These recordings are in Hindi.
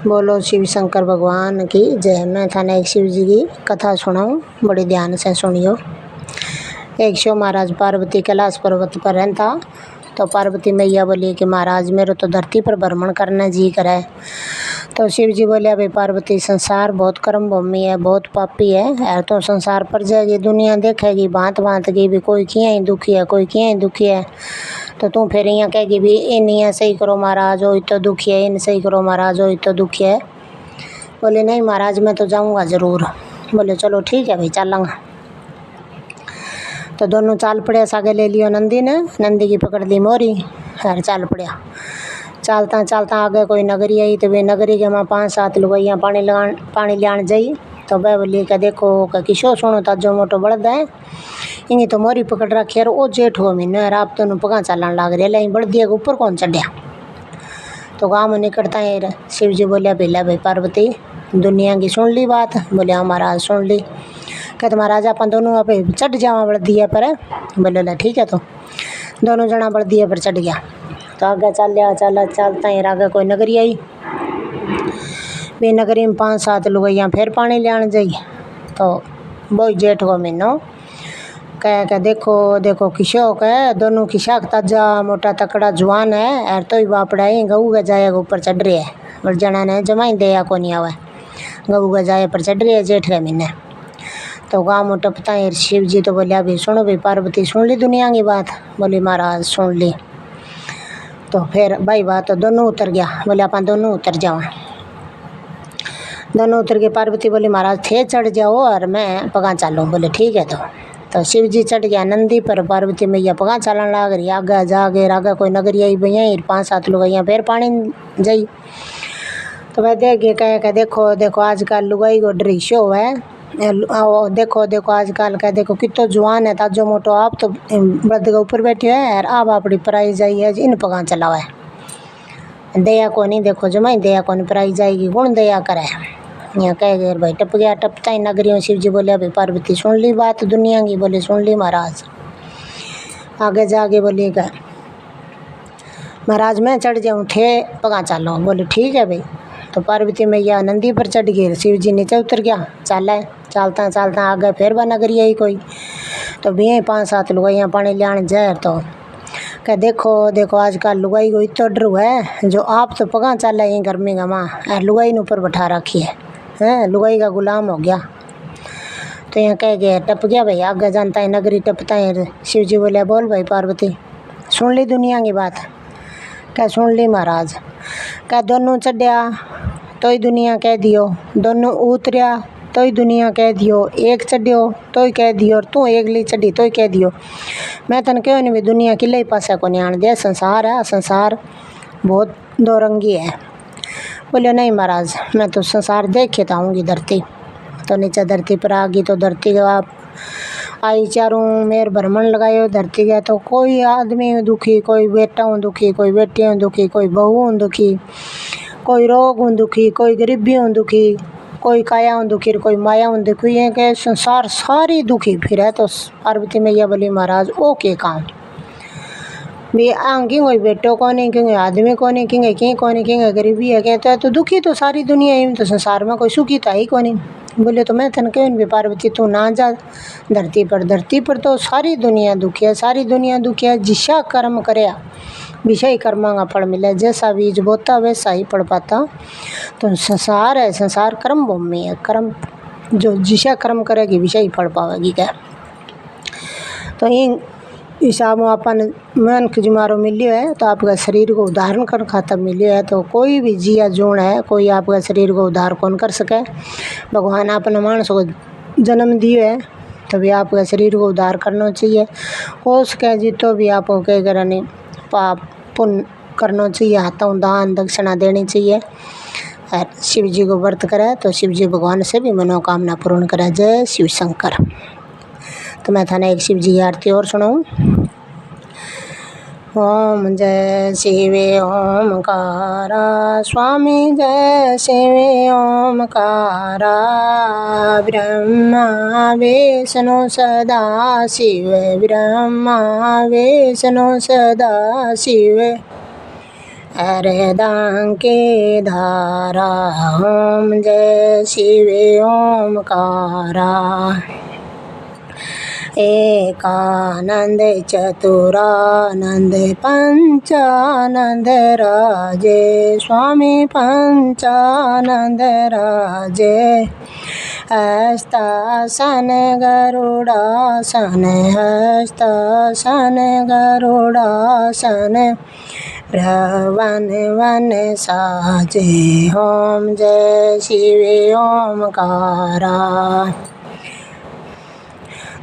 बोलो शिव शंकर भगवान की जय। मैं थाने एक शिव जी की कथा सुनाऊँ, बड़ी ध्यान से सुनियो। एक शिव महाराज पार्वती कैलाश पर्वत पर रहता। तो पार्वती मैया बोली कि महाराज मेरे तो धरती पर भ्रमण करना जी करे। तो शिव जी बोले भाई पार्वती संसार बहुत कर्म भूमि है, बहुत पापी है। यार तो संसार पर जाएगी, दुनिया देखेगी भांत भांत की भी, कोई किया ही दुखी है, कोई किया ही दुखी है। तो तू फिर यहाँ कहेगी भी इन यहाँ सही करो महाराज, हो तो दुखी है, इन सही करो महाराज, हो तो दुखी है। बोले नहीं महाराज मैं तो जाऊँगा ज़रूर। बोले चलो ठीक है भाई चलेंगे। तो दोनों चाल पड़े, सागे ले लियो नंदी ने, नंदी की पकड़ ली मोरी और चाल पड़िया। चलता चलता आगे कोई नगरी आई। तो वे नगरी के वहाँ 5-7 लुगाइयाँ पानी लियान जाई। तो वह बोली कि देखो कि किशो सुनो ताजो मोटो बड़द है, इन्हीं तो मोरी पकड़ रखी है और वो जेठ हो महीने और आप दोनों पगा चलन लाग रहे, लाइन बढ़ दिया ऊपर कौन चढ़िया। तो गाँव में निकलता है शिव जी बोलिया बेला भाई पार्वती दुनिया की सुन ली बात। बोले हाँ महाराज सुन ली। कहते महाराज अपन दोनों आप चढ़ जावा बढ़ दिया पर। बोले ला ठीक है। तो दोनों जना बढ़ दिया पर चढ़ गया। तो आगे चलता है आगे कोई नगरी आई। वे नगरी में 5-7 लुगाइयाँ फिर पानी लियान जाई। तो वो जेठ को महीनो कह देखो देखो किशो कह दोनों किशा ताजा मोटा तकड़ा जवान है और तो ही बापड़ा ही गऊ का जाए ऊपर चढ़ रही है। और जना ने जमाई दया को नहीं आवे, गऊ का जाए पर चढ़ रही है जेठ के महीने। तो गाँव में टपता है शिव जी। तो बोलिया भाई सुनो भाई पार्वती सुन ली दुनिया की बात। बोली महाराज सुन ली। तो फिर भाई बात तो दोनों उतर गया। बोले अपन दोनों उतर जाओ। दोनों उतर के पार्वती बोली महाराज थे चढ़ जाओ और मैं पगा चालूँ। बोले ठीक है। तो शिव जी चढ़ गया नंदी पर, पार्वती मैया पगा चलन लाग रही। आगे जागे आगे कोई नगरी आई भैया 5-7 लुगाइयाँ फिर पानी जाई। तो वह देख के कह देखो देखो आजकल लुगाई को डरी शो है, देखो देखो आजकल का देखो कितो जवान है ताजो मोटो, आप तो बद के ऊपर बैठे है और आप अपनी पराई जाई है इन पगा चलाओ है। दया को नहीं देखो जमाई दया को नहीं पराई जाएगी गुण दया करे। यहाँ कह गए भाई टप गया। टपता ही नगरी में शिव जी बोले भाई पार्वती सुन ली बात दुनिया की। बोले सुन ली महाराज। आगे जाके बोली क्या महाराज मैं चढ़ जाऊँ थे पगा चालो। बोले ठीक है भाई। तो पार्वती मैया नंदी पर चढ़ गई, शिव जी नीचे उतर गया। चलता चलता आगे फिर वह नगरी आई कोई। तो भी 5-7 लुगाइयाँ पानी लियान जाए। तो क्या देखो देखो आजकल लुगाई को इतना डर है जो आप तो पगा चल है गर्मी का माँ और लुगाई ने ऊपर बैठा रखी है लुगाई का गुलाम हो गया। तो यहाँ कह गया टप गया भाई। आगे जानता है नगरी टपता है। शिव जी बोले बोल भाई पार्वती सुन ली दुनिया की बात। क्या सुन ली महाराज। क्या दोनों चढ़िया तो ही दुनिया कह दियो, दोनों उतरिया तो ही दुनिया कह दियो, एक चढ़ियो तो ही कह दियो और तू एक ली चढ़ी तो ही कह दियो। मैं तन क्यों नहीं भी दुनिया किले ही पासा को नहीं आन दिया। संसार है, संसार बहुत दोरंगी है। बोले नहीं महाराज मैं तो संसार देख के आऊँगी धरती। तो नीचे धरती पर आ गई। तो धरती का आप आई चारों मेर भ्रमण लगायो धरती का। तो कोई आदमी दुखी, कोई बेटा हूँ दुखी, कोई बेटी हूँ दुखी, कोई बहू हूँ दुखी, कोई रोग हूँ दुखी, कोई गरीबी हूँ दुखी, कोई काया हूँ दुखी, कोई माया हूँ दुखी है कि संसार सारी दुखी फिर है। तो पार्वती मैया बोली महाराज ओ के काम भी आंगी कोई बेटो को नहीं, क्योंकि आदमी को नहीं, क्योंकि कहीं को नहीं, क्योंकि गरीबी है कहते हैं। तो दुखी तो सारी दुनिया ही, तो संसार में कोई सुखी था ही को नहीं। बोले तो मैं तन क्यों भी पार्वती तू ना जा धरती पर तो सारी दुनिया दुखी है, सारी दुनिया दुखी है। जिसा कर्म करे विषय कर्मा का फल मिले, जैसा बीज बोता वैसा ही पड़ पाता। तो संसार है, संसार कर्म भूमि है, कर्म जो जिसा कर्म करेगी विषय फल पावेगी क्या। तो इन हिसाब में अपन मन के जुमारो मिलियो है। तो आपका शरीर को उदाहरण कर खाता मिलियो है। तो कोई भी जिया जोड़ है कोई आपका शरीर को उद्धार कौन कर सके। भगवान अपने मानस को जन्म दियो है तो भी आपका शरीर को उद्धार करना चाहिए। हो सके जितो भी आपको कह करनी पाप पुण्य करना चाहिए, हाथों दान दक्षिणा देनी चाहिए। और शिव जी को व्रत करे तो शिव जी भगवान से भी मनोकामना पूर्ण करे। जय शिव शंकर। तो मैं थाने एक शिव जी की आरती और सुनाऊँ। ओम जय शिवे ओमकारा स्वामी जय शिवे ओमकारा ब्रह्मा विष्णु सदा शिव ब्रह्मा विष्णु सदा शिव हृदय की धारा। ओम जय शिव ओमकारा। एकानंद चतुरानंद पंचानंद राजे स्वामी पंचानंद राजे। हस्तासन गरुड़ासन हस्तासन गरुड़ासन भ्रवन वन साजे। ओम जय शिव ओमकारा।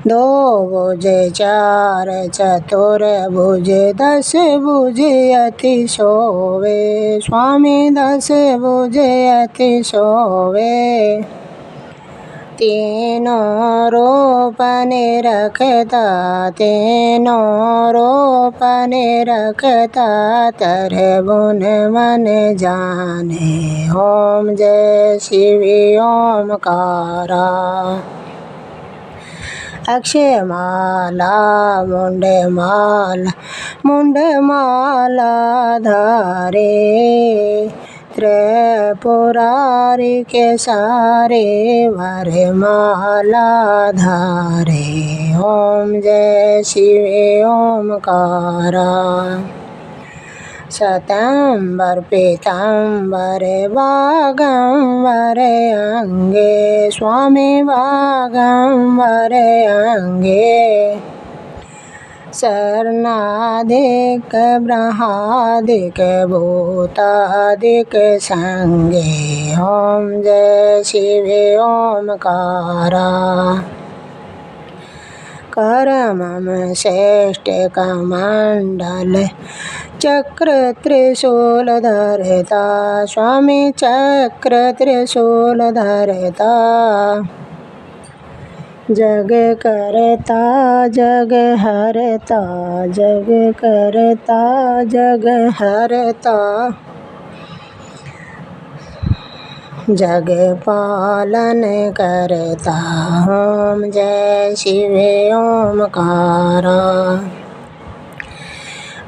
दो भुज चार चतुर भुज दस भुज अति शोभे स्वामी दस भुज अति शोभे। तीनों रूप निरखता तीनों रूप निरखता तरबुन मन जाने। ओम जय शिव ओमकारा। अक्षयमाला मुंडमाला मुंडमाला धारे त्रिपुरारी के सारे वरमाला धारे। ओम जय शिव ओमकारा। शतंबर पीतांबर बागंबर अंगे स्वामी बागंबर अंगे। शरणाधिक ब्रह्मादिक भूतादिक संगे। ओम जय शिव ओमकारा। करमम श्रेष्ठ कमंडल चक्र त्रिशूल धरता स्वामी चक्र त्रिशूल धरता। जग करता जग हरता जग करता जग हरता। जग पालन करता। ओम जय शिव ओमकारा।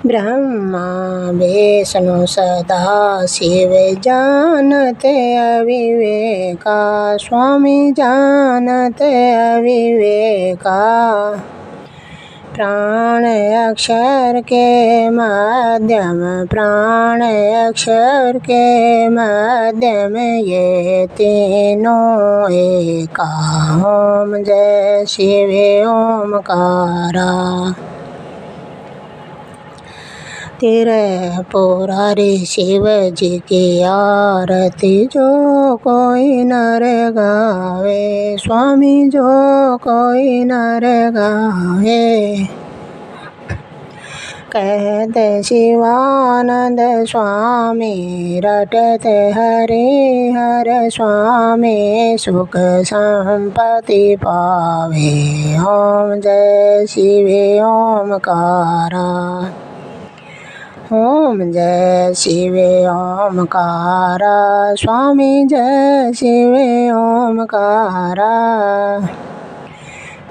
ब्रह्मा विष्णु सदा शिव जानते अविवेका स्वामी जानते अविवेका। प्राण अक्षर के माध्यम प्राण अक्षर के माध्यम ये तीनों एका। ओम जय शिव ओमकारा। त्रिपुरारी शिव जी की आरती जो कोई नर गावे स्वामी जो कोई नर गावे। कहते शिवानंद स्वामी रटते हरि हर स्वामी सुख संपत्ति पावे। ओम जय शिव ओमकारा। ओम जय शिव ओमकारा स्वामी जय शिव ओमकारा।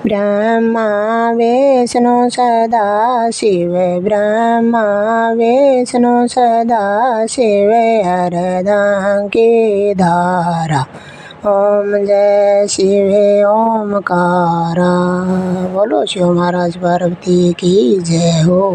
ब्रह्मा विष्णु सदा शिव ब्रह्मा विष्णु सदा शिव हृदय की धारा। ओम जय शिव ओमकारा। बोलो शिव महाराज पार्वती की जय हो।